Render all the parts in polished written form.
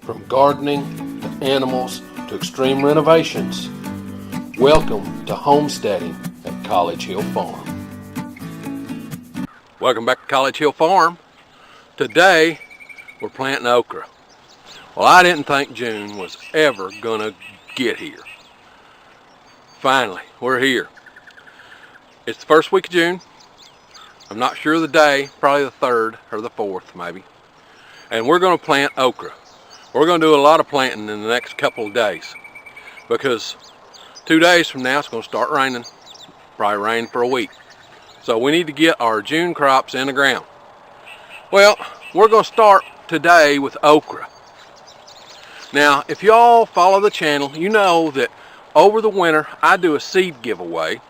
From gardening to animals to extreme renovations, welcome to Homesteading at College Hill Farm. Welcome back to College Hill Farm. Today we're planting okra. Well, I didn't think June was ever gonna get here. Finally, we're here. It's the first week of June. I'm not sure of the day, probably the 3rd or the 4th maybe. And we're gonna plant okra. We're going to do a lot of planting in the next couple of days because 2 days from now it's going to start raining, probably rain for a week. So we need to get our June crops in the ground. Well, we're going to start today with okra. Now, if y'all follow the channel, you know that over the winter I do a seed giveaway,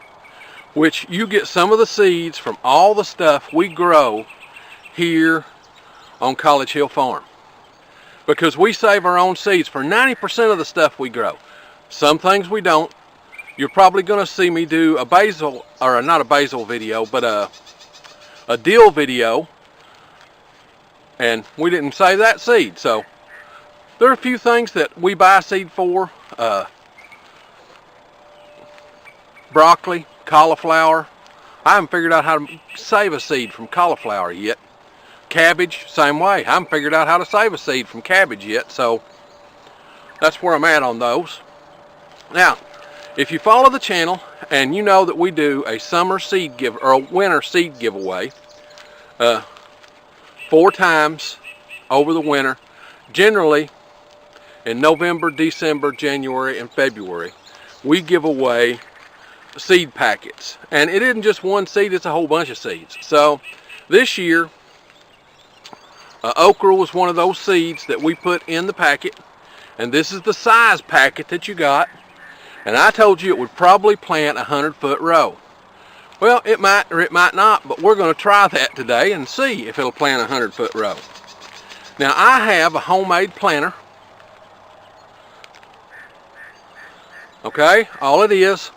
which you get some of the seeds from all the stuff we grow here on College Hill Farm. Because we save our own seeds for 90% of the stuff we grow. Some things we don't. You're probably going to see me do a basil, or not a basil video, but a dill video. And we didn't save that seed. So there are a few things that we buy seed for. Broccoli, cauliflower. I haven't figured out how to save a seed from cauliflower yet. Cabbage, same way. I haven't figured out how to save a seed from cabbage yet, so that's where I'm at on those. Now, if you follow the channel and you know that we do a summer seed give or a winter seed giveaway 4 times over the winter, generally in November, December, January, and February, we give away seed packets. And it isn't just one seed, it's a whole bunch of seeds. So this year, okra was one of those seeds that we put in the packet, and this is the size packet that you got, and I told you it would probably plant a 100-foot row. Well, it might or it might not, but we're going to try that today and see if it'll plant a 100-foot row. Now, I have a homemade planter. Okay, all it is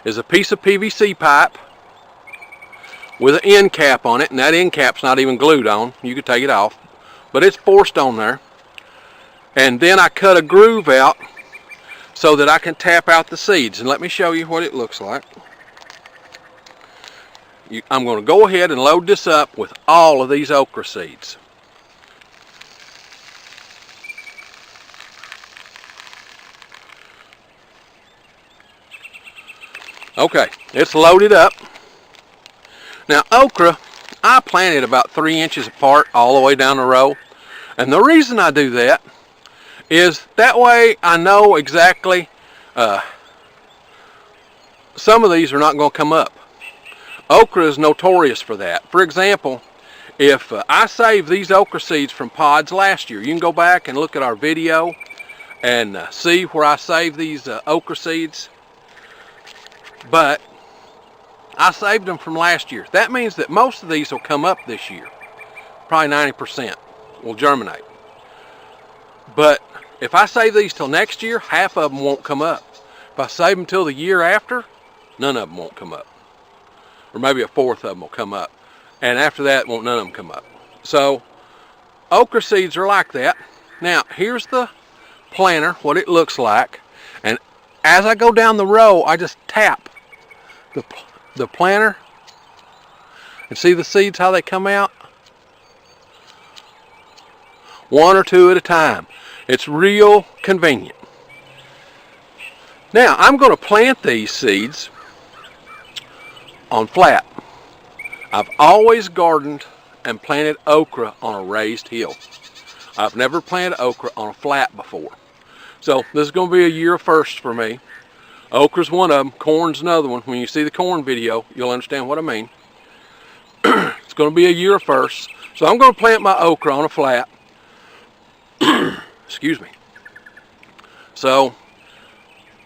a piece of PVC pipe with an end cap on it, and that end cap's not even glued on. You could take it off, but it's forced on there. And then I cut a groove out so that I can tap out the seeds. And let me show you what it looks like. I'm going to go ahead and load this up with all of these okra seeds. Okay, it's loaded up. Now, okra, I planted about 3 inches apart all the way down the row. And the reason I do that is that way I know exactly some of these are not going to come up. Okra is notorious for that. For example, if I saved these okra seeds from pods last year, you can go back and look at our video and see where I saved these okra seeds. But I saved them from last year. That means that most of these will come up this year. Probably 90% will germinate. But if I save these till next year, half of them won't come up. If I save them till the year after, none of them won't come up. Or maybe a fourth of them will come up. And after that, none of them come up. So, okra seeds are like that. Now, here's the planter, what it looks like. And as I go down the row, I just tap the planter and see the seeds, how they come out? 1 or 2 at a time. It's real convenient. Now, I'm going to plant these seeds on flat. I've always gardened and planted okra on a raised hill. I've never planted okra on a flat before. So this is going to be a year of firsts for me. Okra's one of them, corn's another one. When you see the corn video, you'll understand what I mean. It's going to be a year of firsts. So I'm going to plant my okra on a flat. Excuse me. So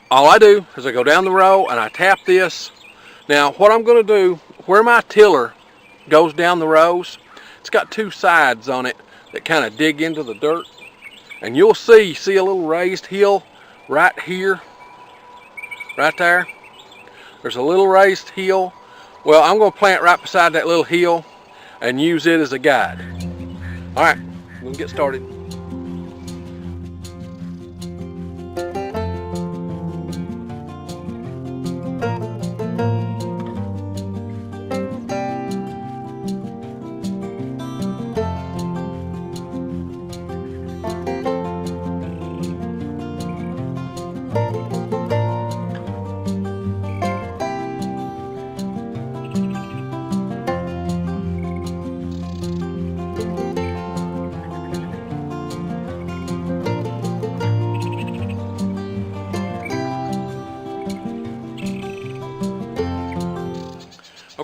all I do is I go down the row and I tap this. Now what I'm going to do, where my tiller goes down the rows, it's got 2 sides on it that kind of dig into the dirt. And you'll see a little raised hill right here. Right there. There's a little raised hill. Well, I'm going to plant right beside that little hill and use it as a guide. All right, we'll get started.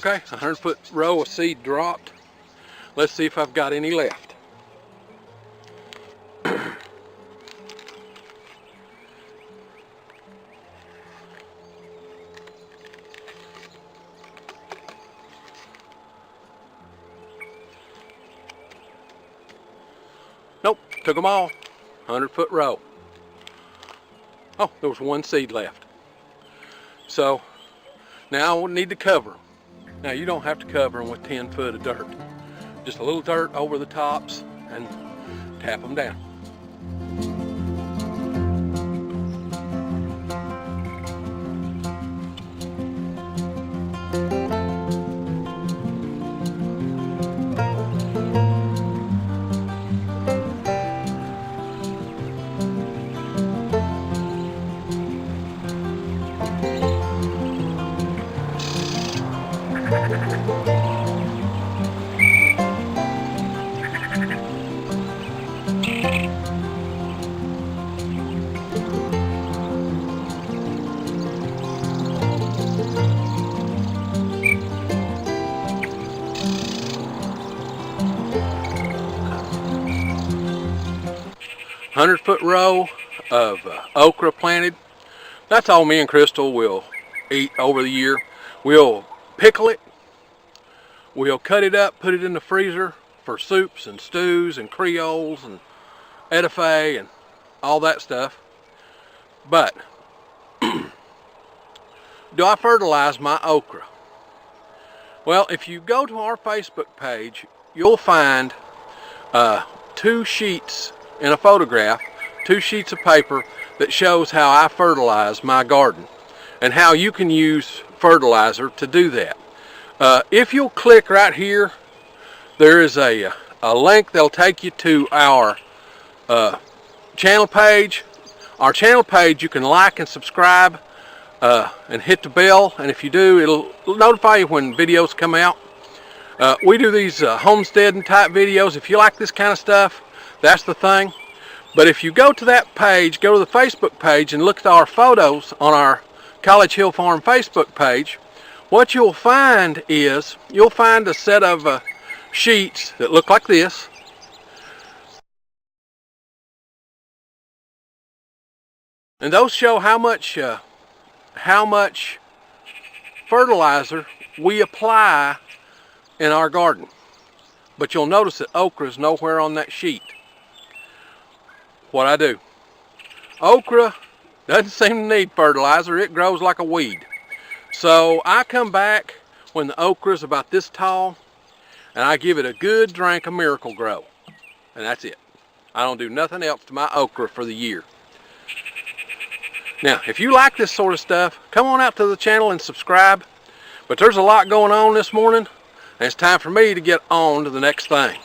Okay, 100-foot row of seed dropped. Let's see if I've got any left. Nope, took them all. 100-foot row. Oh, there was one seed left. So now we need to cover them. Now you don't have to cover them with 10 foot of dirt. Just a little dirt over the tops and tap them down. Hundred-foot row of okra planted. That's all me and Crystal will eat over the year. We'll pickle it. We'll cut it up, put it in the freezer for soups and stews and creoles and etouffee and all that stuff. But do I fertilize my okra? Well, if you go to our Facebook page, you'll find 2 sheets in a photograph, 2 sheets of paper that shows how I fertilize my garden and how you can use fertilizer to do that. If you'll click right here, there is a link that'll take you to our channel page. Our channel page, you can like and subscribe and hit the bell, and if you do, it'll notify you when videos come out. We do these homesteading type videos. If you like this kind of stuff, that's the thing. But if you go to that page, go to the Facebook page and look at our photos on our College Hill Farm Facebook page, what you'll find is you'll find a set of sheets that look like this. And those show how much fertilizer we apply in our garden. But you'll notice that okra is nowhere on that sheet. What I do, okra doesn't seem to need fertilizer. It grows like a weed. So I come back when the okra is about this tall and I give it a good drink of Miracle Grow. And that's it. I don't do nothing else to my okra for the year. Now, if you like this sort of stuff, come on out to the channel and subscribe. But there's a lot going on this morning, and it's time for me to get on to the next thing.